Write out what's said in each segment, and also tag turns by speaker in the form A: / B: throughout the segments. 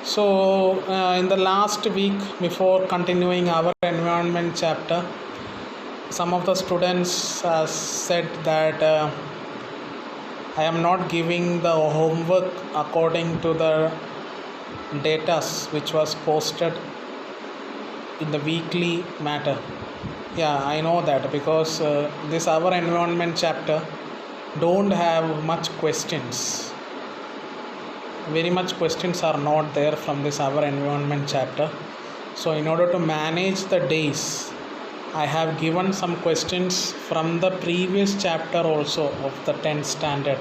A: In the last week, before continuing our environment chapter, some of the students said that I am not giving the homework according to the data which was posted in the weekly matter. Yeah, I know that because this our environment chapter don't have much questions. Very much questions are not there from this our environment chapter. So in order to manage the days, I have given some questions from the previous chapter also of the 10th standard.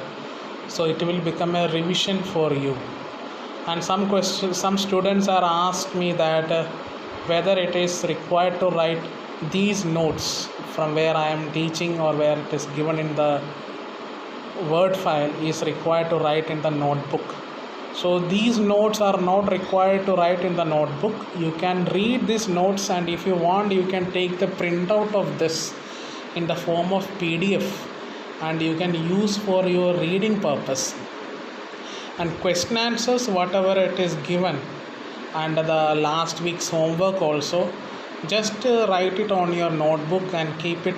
A: So it will become a revision for you. And some students are asked me that whether it is required to write these notes from where I am teaching or where it is given in the word file is required to write in the notebook. So these notes are not required to write in the notebook. You can read these notes, and if you want, you can take the printout of this in the form of PDF, and you can use for your reading purpose. And question answers, whatever it is given, and the last week's homework also, just write it on your notebook and keep it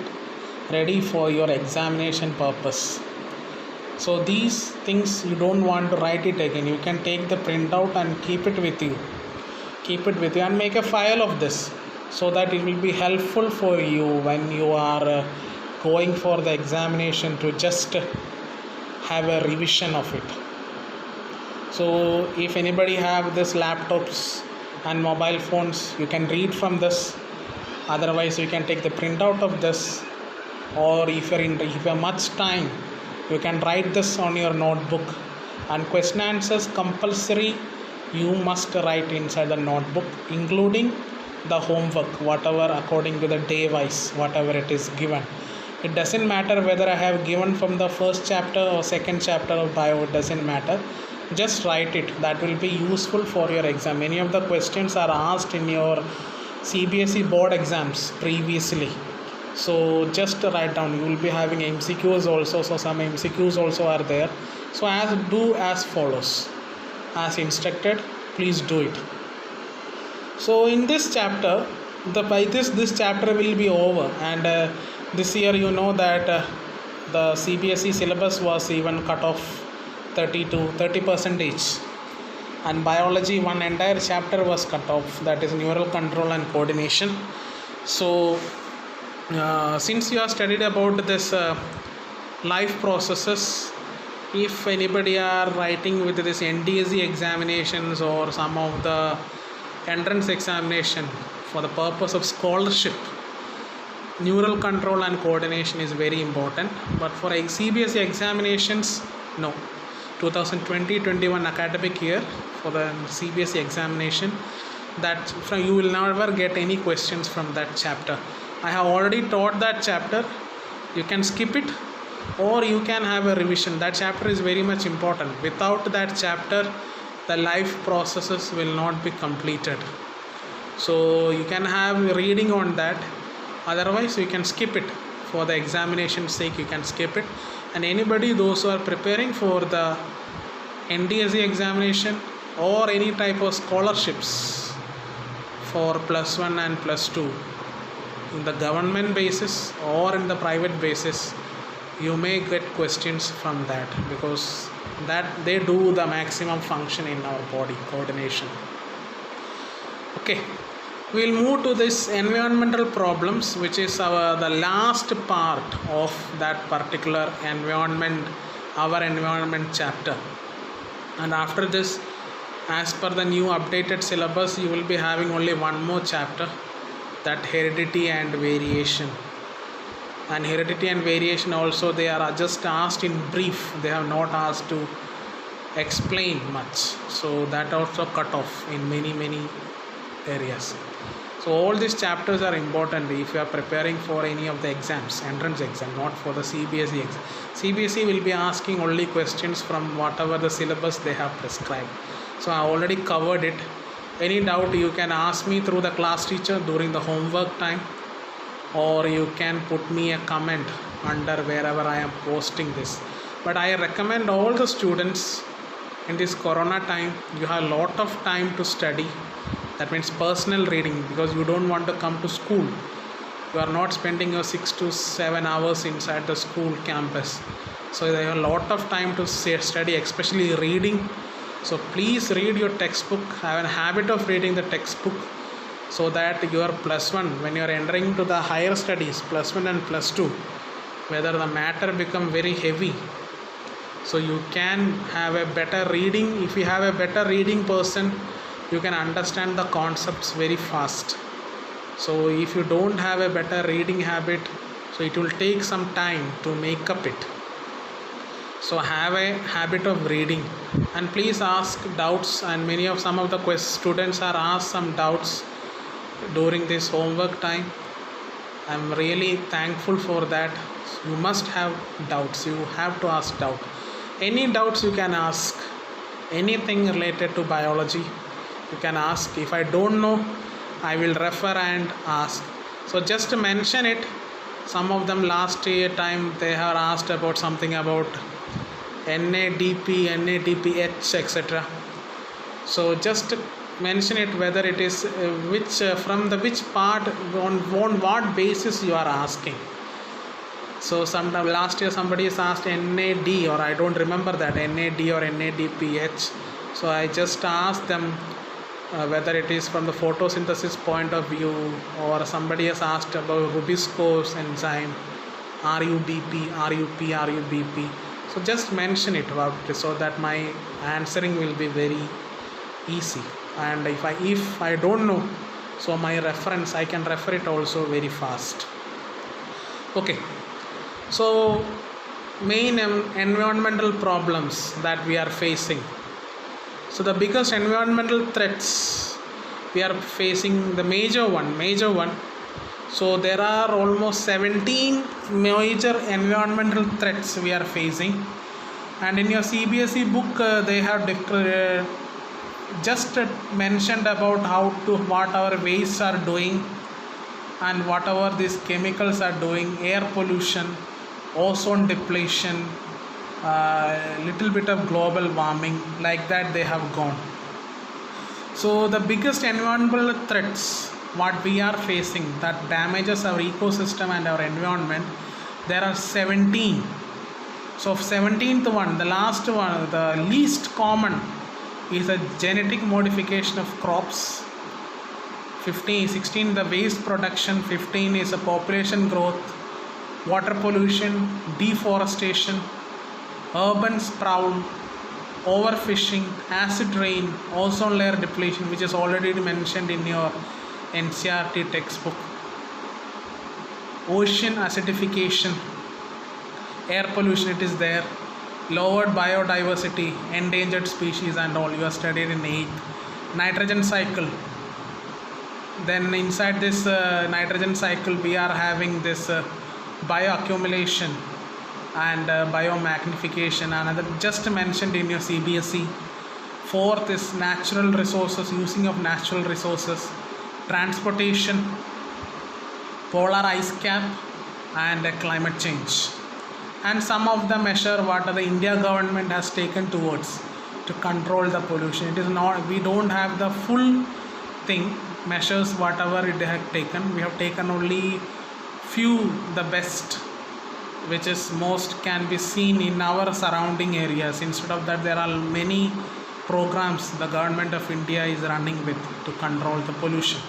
A: ready for your examination purpose. So these things you don't want to write it again. You can take the printout and keep it with you. And make a file of this so that it will be helpful for you when you are going for the examination to just have a revision of it. So if anybody have this laptops and mobile phones, you can read from this. Otherwise, you can take the printout of this, or if you have much time, you can write this on your notebook. And question answers compulsory, you must write inside the notebook, including the homework, whatever according to the day wise, whatever it is given. It doesn't matter whether I have given from the first chapter or second chapter of bio, it doesn't matter. Just write it. That will be useful for your exam. Many of the questions are asked in your CBSE board exams previously. So just write down. You will be having MCQs also. So some MCQs also are there. So do as follows. As instructed, please do it. So in this chapter, this chapter will be over. And this year you know that the CBSE syllabus was even cut off 30%. And biology, one entire chapter was cut off, that is neural control and coordination. So since you have studied about this life processes, if anybody are writing with this NDSE examinations or some of the entrance examination for the purpose of scholarship, neural control and coordination is very important. But for CBSE examinations, no. 2020-21 academic year for the CBSE examination, that from you will never get any questions from that chapter. I have already taught that chapter. You can skip it or you can have a revision. That chapter is very much important. Without that chapter, the life processes will not be completed. So you can have reading on that. Otherwise, you can skip it. For the examination sake, you can skip it. And anybody, those who are preparing for the NDSE examination or any type of scholarships for +1 and +2 in the government basis or in the private basis, you may get questions from that, because that they do the maximum function in our body, coordination. Okay, we'll move to this environmental problems, which is the last part of that particular our environment chapter. And after this, as per the new updated syllabus, you will be having only one more chapter, that heredity and variation. And heredity and variation also, they are just asked in brief. They have not asked to explain much. So that also cut off in many areas. So all these chapters are important if you are preparing for any of the exams, entrance exam, not for the CBSE exam. CBSE will be asking only questions from whatever the syllabus they have prescribed. So I already covered it. Any doubt, you can ask me through the class teacher during the homework time, or you can put me a comment under wherever I am posting this. But I recommend all the students in this corona time you have a lot of time to study. That means personal reading, because you don't want to come to school. You are not spending your 6 to 7 hours inside the school campus, so there are a lot of time to study, especially reading. So please read your textbook, have a habit of reading the textbook, so that your +1, when you are entering to the higher studies, +1 and +2, whether the matter become very heavy, so you can have a better reading. If you have a better reading person, you can understand the concepts very fast. So if you don't have a better reading habit, so it will take some time to make up it. So have a habit of reading, and please ask doubts, and some of the students are asked some doubts during this homework time. I'm really thankful for that. You must have doubts, you have to ask doubt. Any doubts you can ask, anything related to biology you can ask. If I don't know, I will refer and ask. So just to mention it, some of them last year time they have asked about something about NADP, NADPH, etc. So just mention it, whether it is from which part, on what basis you are asking. So sometime last year somebody has asked NAD, or I don't remember that, NAD or NADPH. So I just asked them whether it is from the photosynthesis point of view, or somebody has asked about Rubisco's enzyme, RUBP, RUP, RUBP. So just mention it so that my answering will be very easy. And if I don't know, so my reference, I can refer it also very fast. Okay, so main environmental problems that we are facing. So the biggest environmental threats we are facing, the major one. So there are almost 17 major environmental threats we are facing, and in your CBSE book they have just mentioned about what our wastes are doing, and whatever these chemicals are doing, air pollution, ozone depletion, little bit of global warming, like that they have gone. So the biggest environmental threats what we are facing that damages our ecosystem and our environment, there are 17. So 17th one, the last one, the least common, is a genetic modification of crops. 16 the waste production, 15 is a population growth, water pollution, deforestation, urban sprawl, overfishing, acid rain, ozone layer depletion, which is already mentioned in your NCERT textbook, ocean acidification, air pollution, it is there, lowered biodiversity, endangered species and all, you are studied in 8th. Nitrogen cycle, then inside this nitrogen cycle we are having this bioaccumulation and biomagnification, another just mentioned in your CBSE. 4th is natural resources, using of natural resources, transportation, polar ice cap, and climate change. And some of the measure what the India government has taken towards to control the pollution. It is not, we don't have the full thing, measures whatever it has taken. We have taken only few, the best, which is most can be seen in our surrounding areas. Instead of that, there are many programs the government of India is running with to control the pollution.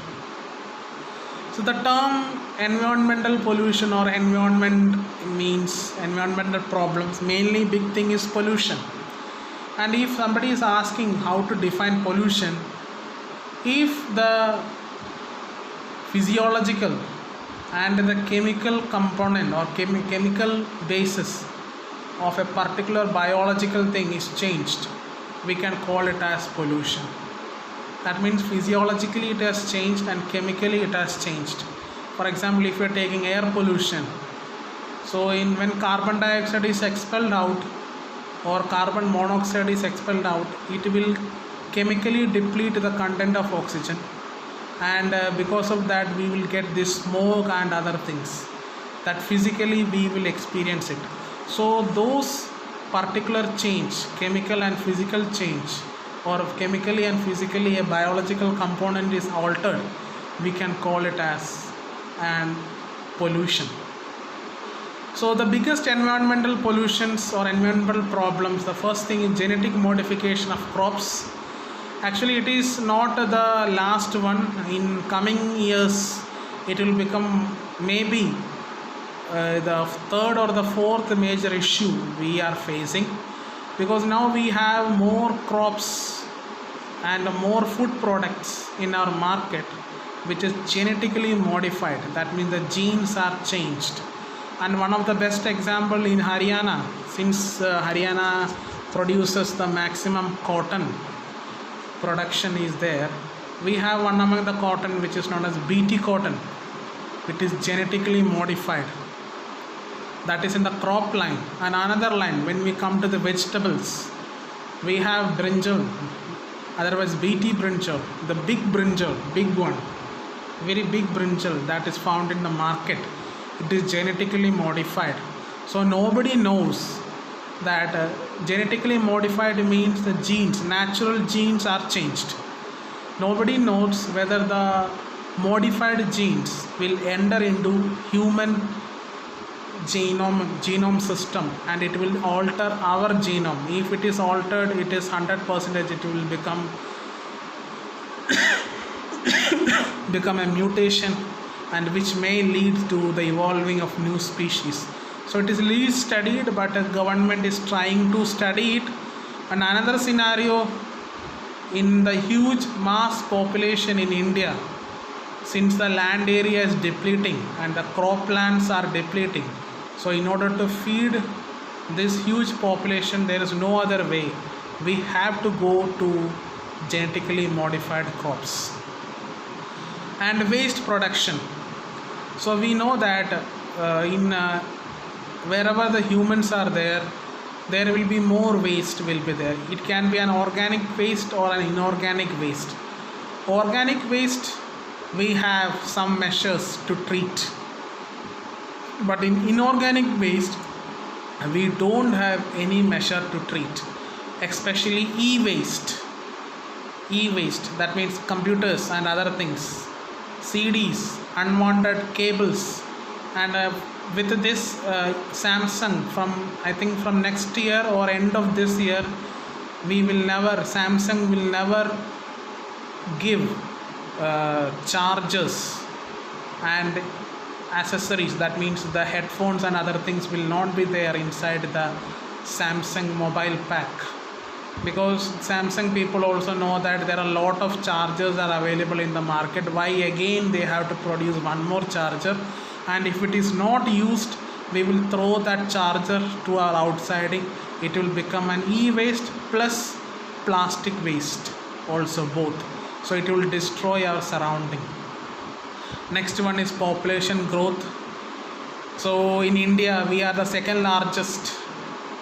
A: So the term environmental pollution or environment means environmental problems, mainly big thing is pollution. And if somebody is asking how to define pollution, if the physiological and the chemical component or chemical basis of a particular biological thing is changed, we can call it as pollution. That means physiologically it has changed and chemically it has changed. For example, if you are taking air pollution, so when carbon dioxide is expelled out or carbon monoxide is expelled out, it will chemically deplete the content of oxygen, and because of that we will get this smoke and other things that physically we will experience it. So those particular change, chemical and physical change, or chemically and physically a biological component is altered, we can call it as an pollution. So the biggest environmental pollutions or environmental problems, the first thing is genetic modification of crops. Actually, it is not the last one. In coming years, it will become maybe the third or the fourth major issue we are facing, because now we have more crops and more food products in our market which is genetically modified. That means the genes are changed. And one of the best example in Haryana, since Haryana produces the maximum cotton production is there, we have one among the cotton which is known as BT cotton. It is genetically modified. That is in the crop line. And another line, when we come to the vegetables, we have brinjal, otherwise BT brinjal, the big brinjal, big one, very big brinjal that is found in the market. It is genetically modified. So nobody knows that genetically modified means the genes, natural genes are changed. Nobody knows whether the modified genes will enter into human genome system and it will alter our genome. If it is altered, it is 100% it will become a mutation, and which may lead to the evolving of new species. So it is least studied, but the government is trying to study it. And another scenario, in the huge mass population in India, since the land area is depleting and the croplands are depleting, so in order to feed this huge population, there is no other way. We have to go to genetically modified crops. And waste production. So we know that wherever the humans are there, there will be more waste will be there. It can be an organic waste or an inorganic waste. Organic waste, we have some measures to treat. But in inorganic waste, we don't have any measure to treat, especially e-waste. E-waste, that means computers and other things, CDs, unwanted cables. And with this Samsung, I think from next year or end of this year, Samsung will never give chargers and accessories. That means the headphones and other things will not be there inside the Samsung mobile pack, because Samsung people also know that there are a lot of chargers are available in the market. Why again they have to produce one more charger? And if it is not used, we will throw that charger to our outsiding. It will become an e-waste plus plastic waste also, both. So it will destroy our surrounding. Next one is population growth. So in India, we are the second largest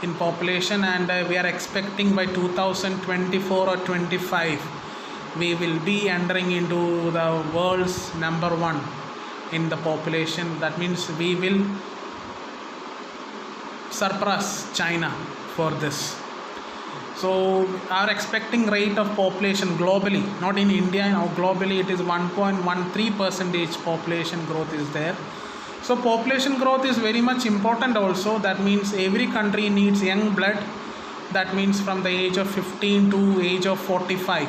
A: in population, and we are expecting by 2024 or 25 we will be entering into the world's number one in the population. That means we will surpass China for this. So our expecting rate of population globally, not in India, now globally it is 1.13% population growth is there. So population growth is very much important also. That means every country needs young blood. That means from the age of 15 to age of 45.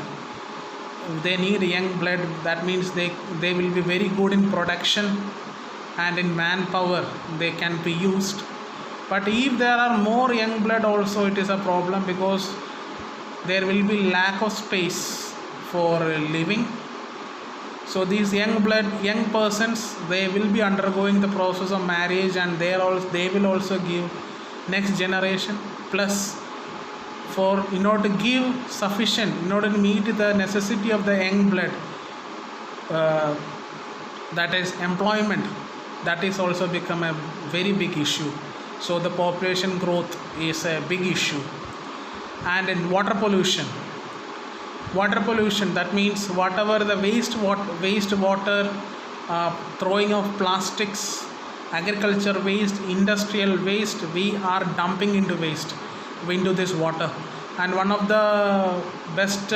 A: They need young blood. That means they will be very good in production and in manpower they can be used. But if there are more young blood also, it is a problem, because there will be lack of space for living. So these young persons, they will be undergoing the process of marriage, and they will also give next generation. Plus, in order to give sufficient, in order to meet the necessity of the young blood, that is employment, that is also become a very big issue. So the population growth is a big issue. And in water pollution, that means whatever the wastewater, throwing of plastics, agriculture waste, industrial waste, we are dumping into waste. into this water. And one of the best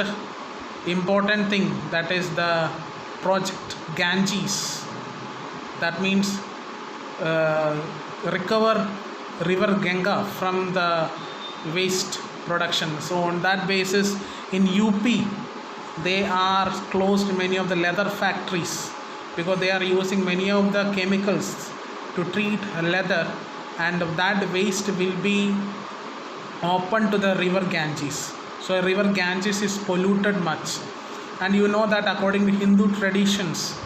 A: important thing, that is the project Ganges. That means recover river Ganga from the waste production. So on that basis, in UP they are closed many of the leather factories because they are using many of the chemicals to treat leather, and that waste will be open to the river Ganges. So river Ganges is polluted much, and you know that according to Hindu traditions,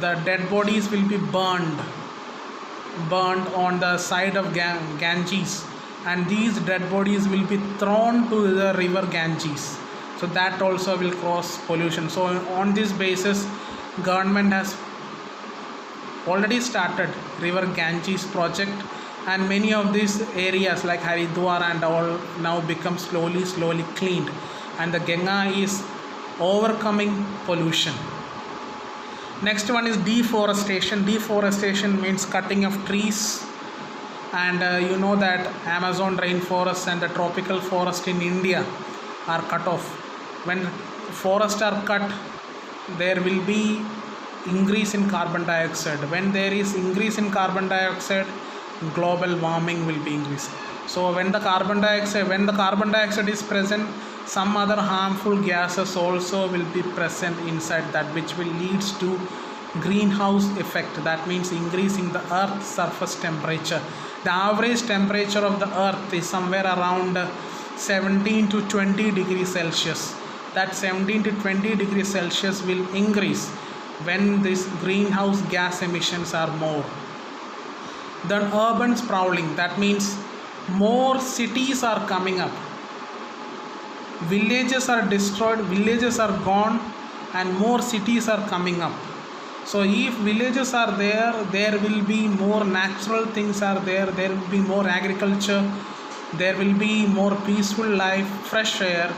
A: the dead bodies will be burned on the side of Ganges, and these dead bodies will be thrown to the river Ganges. So that also will cause pollution. So on this basis, government has already started river Ganges project, and many of these areas like Haridwar and all now become slowly cleaned, and the Ganga is overcoming pollution. Next one is deforestation. Deforestation means cutting of trees, and you know that Amazon rainforest and the tropical forest in India are cut off. When forests are cut, there will be increase in carbon dioxide. When there is increase in carbon dioxide, global warming will be increased. So when the carbon dioxide is present, some other harmful gases also will be present inside that, which will leads to greenhouse effect. That means increasing the earth's surface temperature. The average temperature of the earth is somewhere around 17 to 20 degrees Celsius. That 17 to 20 degrees Celsius will increase when these greenhouse gas emissions are more. Then urban sprawling, that means more cities are coming up. Villages are destroyed, villages are gone, and more cities are coming up. So if villages are there, there will be more natural things are there, there will be more agriculture, there will be more peaceful life, fresh air.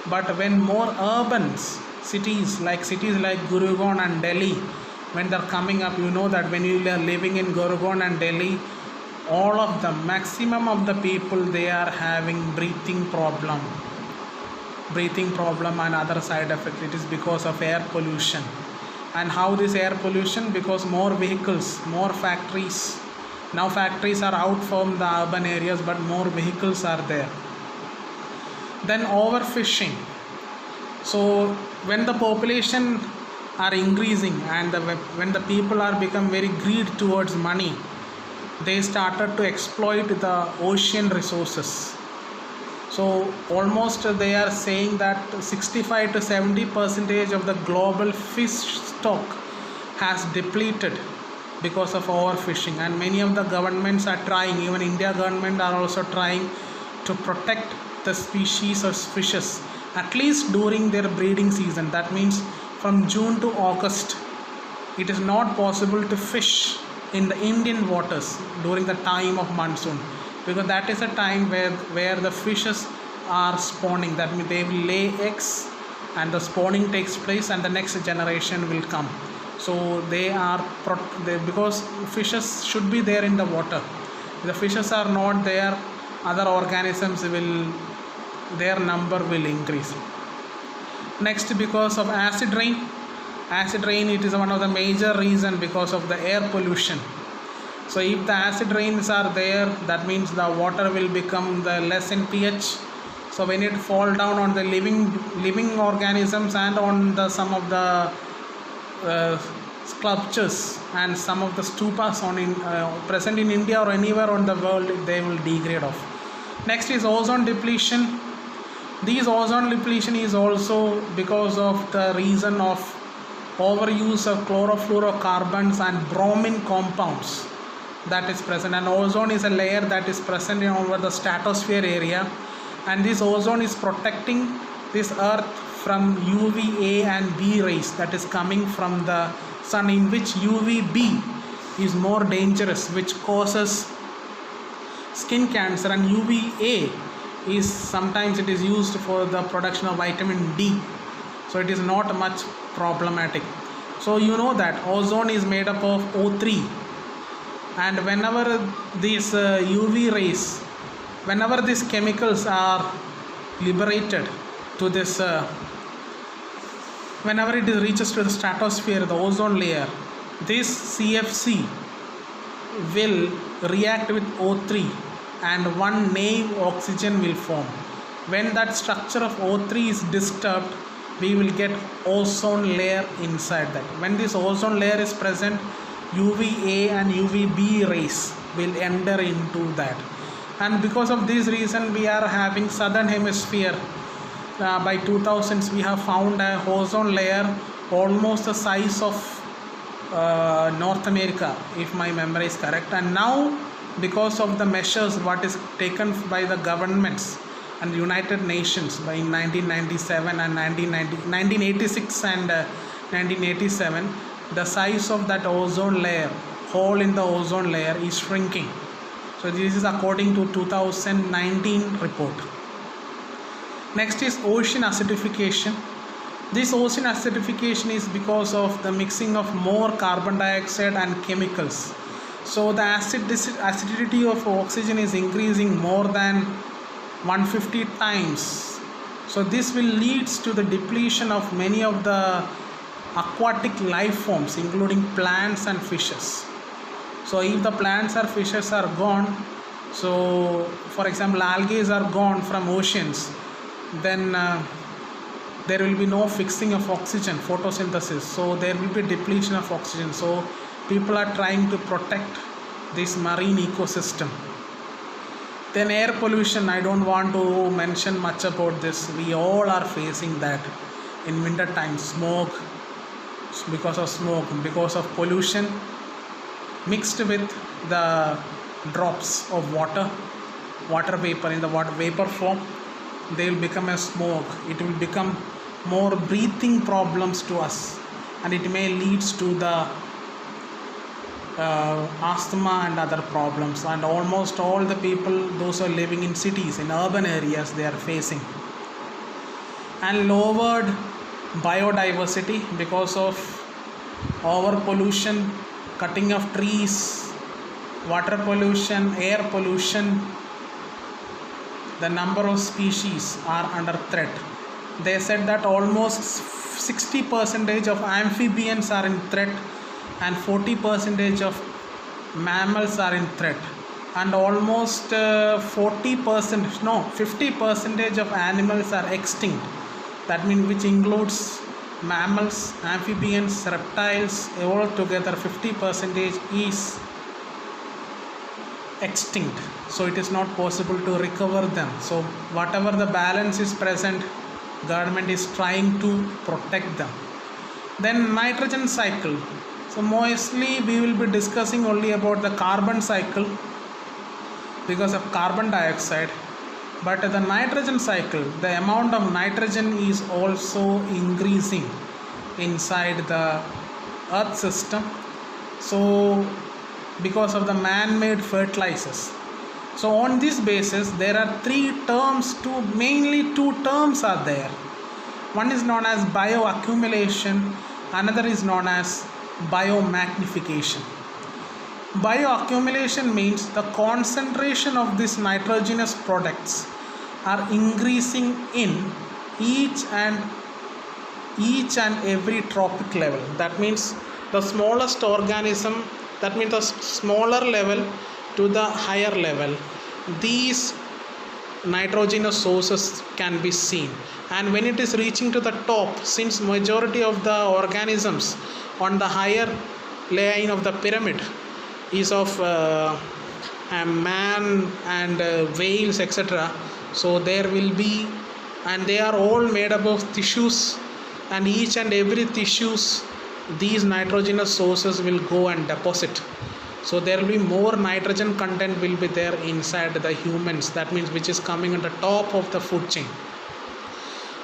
A: But when more urban cities like Gurgaon and Delhi, when they're coming up, you know that when you are living in Gurgaon and Delhi, all of the maximum of the people, they are having breathing problem and other side effects. It is because of air pollution. And how this air pollution? Because more vehicles, more factories. Now factories are out from the urban areas, but more vehicles are there. Then overfishing. So when the population are increasing and when the people are become very greed towards money, they started to exploit the ocean resources. So almost they are saying that 65 to 70% of the global fish stock has depleted because of overfishing, and many of the governments are trying, even India government are also trying to protect the species of fishes at least during their breeding season. That means from June to August it is not possible to fish in the Indian waters during the time of monsoon, because that is a time where the fishes are spawning. That means they will lay eggs and the spawning takes place and the next generation will come. So because fishes should be there in the water. If the fishes are not there, other organisms their number will increase. Next, because of acid rain, it is one of the major reason because of the air pollution. So if the acid rains are there, that means the water will become the less in pH. So when it fall down on the living organisms and on some of the sculptures and some of the stupas present in India or anywhere on the world, they will degrade off. Next is ozone depletion. This ozone depletion is also because of the reason of overuse of chlorofluorocarbons and bromine compounds that is present. And ozone is a layer that is present over the stratosphere area, and this ozone is protecting this earth from UVA and B rays that is coming from the sun, in which UVB is more dangerous, which causes skin cancer, and UVA is sometimes it is used for the production of vitamin D, so it is not much problematic. So you know that ozone is made up of O3, and whenever these UV rays, whenever these chemicals are liberated to this whenever it reaches to the stratosphere, the ozone layer, this CFC will react with O3 and one naive oxygen will form. When that structure of O3 is disturbed, we will get ozone layer inside that. When this ozone layer is present, UVA and UVB rays will enter into that. And because of this reason, we are having southern hemisphere. By 2000s, we have found a ozone layer almost the size of North America, if my memory is correct. And now, because of the measures what is taken by the governments and United Nations by 1997 and 1986 and 1987, the size of that ozone layer, hole in the ozone layer, is shrinking. So this is according to 2019 report. Next is ocean acidification. This ocean acidification is because of the mixing of more carbon dioxide and chemicals. So the acidity of oxygen is increasing more than 150 times. So this will lead to the depletion of many of the aquatic life forms, including plants and fishes. So if the plants or fishes are gone, so for example algae are gone from oceans, then there will be no fixing of oxygen, photosynthesis, so there will be depletion of oxygen. So people are trying to protect this marine ecosystem. Then air pollution, I don't want to mention much about this. We all are facing that in winter time. Smoke, because of smoke, because of pollution mixed with the drops of water vapor in the water vapor form, they will become a smoke. It will become more breathing problems to us, and it may lead to the asthma and other problems, and almost all the people, those who are living in cities, in urban areas, they are facing. And lowered biodiversity because of over pollution, cutting of trees, water pollution, air pollution. The number of species are under threat. They said that almost 60% of amphibians are in threat and 40% of mammals are in threat, and almost 50% of animals are extinct. That means which includes mammals, amphibians, reptiles, all together 50% is extinct. So it is not possible to recover them. So whatever the balance is present, government is trying to protect them. Then nitrogen cycle. So mostly we will be discussing only about the carbon cycle because of carbon dioxide, but the nitrogen cycle, the amount of nitrogen is also increasing inside the earth system. So because of the man-made fertilizers. So on this basis, there are mainly two terms are there. One is known as bioaccumulation, another is known as biomagnification. Bioaccumulation means the concentration of these nitrogenous products are increasing in each and every trophic level. That means the smallest organism, that means the smaller level to the higher level, these nitrogenous sources can be seen. And when it is reaching to the top, since majority of the organisms on the higher line of the pyramid is of man and whales, etc., so there will be, and they are all made up of tissues, and each and every tissues, these nitrogenous sources will go and deposit. So there will be more nitrogen content will be there inside the humans, that means which is coming at the top of the food chain.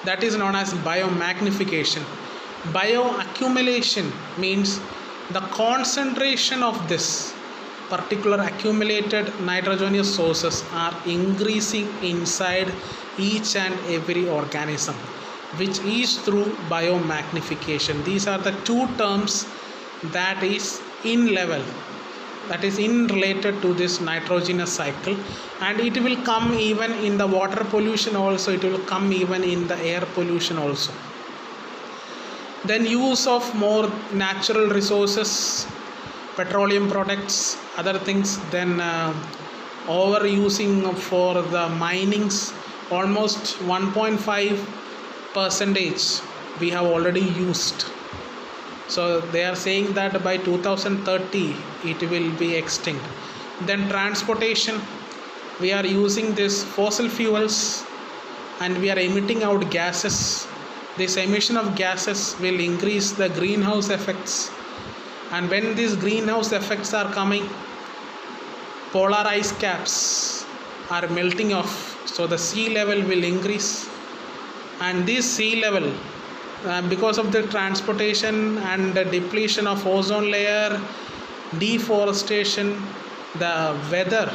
A: That is known as biomagnification. Bioaccumulation means the concentration of this particular accumulated nitrogenous sources are increasing inside each and every organism, which is through biomagnification. These are the two terms that is in level. that is in related to this nitrogenous cycle, and it will come even in the water pollution also, it will come even in the air pollution also. Then use of more natural resources, petroleum products, other things. Then overusing for the minings, almost 1.5% we have already used. So they are saying that by 2030 it will be extinct. Then transportation, we are using this fossil fuels and we are emitting out gases. This emission of gases will increase the greenhouse effects, and when these greenhouse effects are coming, polar ice caps are melting off, so the sea level will increase, and this sea level, because of the transportation and the depletion of ozone layer, deforestation, the weather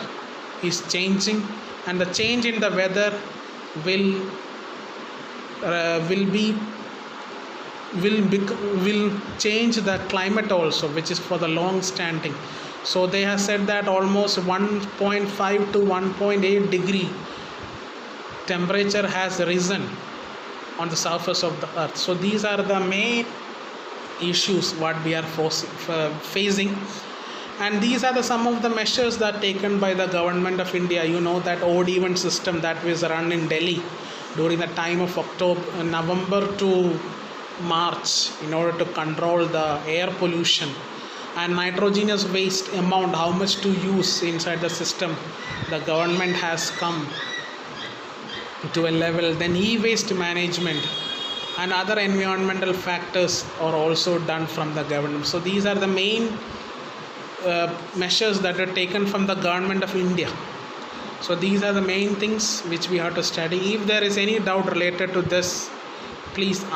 A: is changing, and the change in the weather will change the climate also, which is for the long standing. So they have said that almost 1.5 to 1.8 degree temperature has risen on the surface of the earth. So these are the main issues what we are facing, and these are some of the measures that taken by the government of India. You know that odd even system that was run in Delhi during the time of November to March, in order to control the air pollution and nitrogenous waste amount, how much to use inside the system. The government has come to a level. Then e-waste management and other environmental factors are also done from the government. So these are the main measures that are taken from the government of India. So these are the main things which we have to study. If there is any doubt related to this, please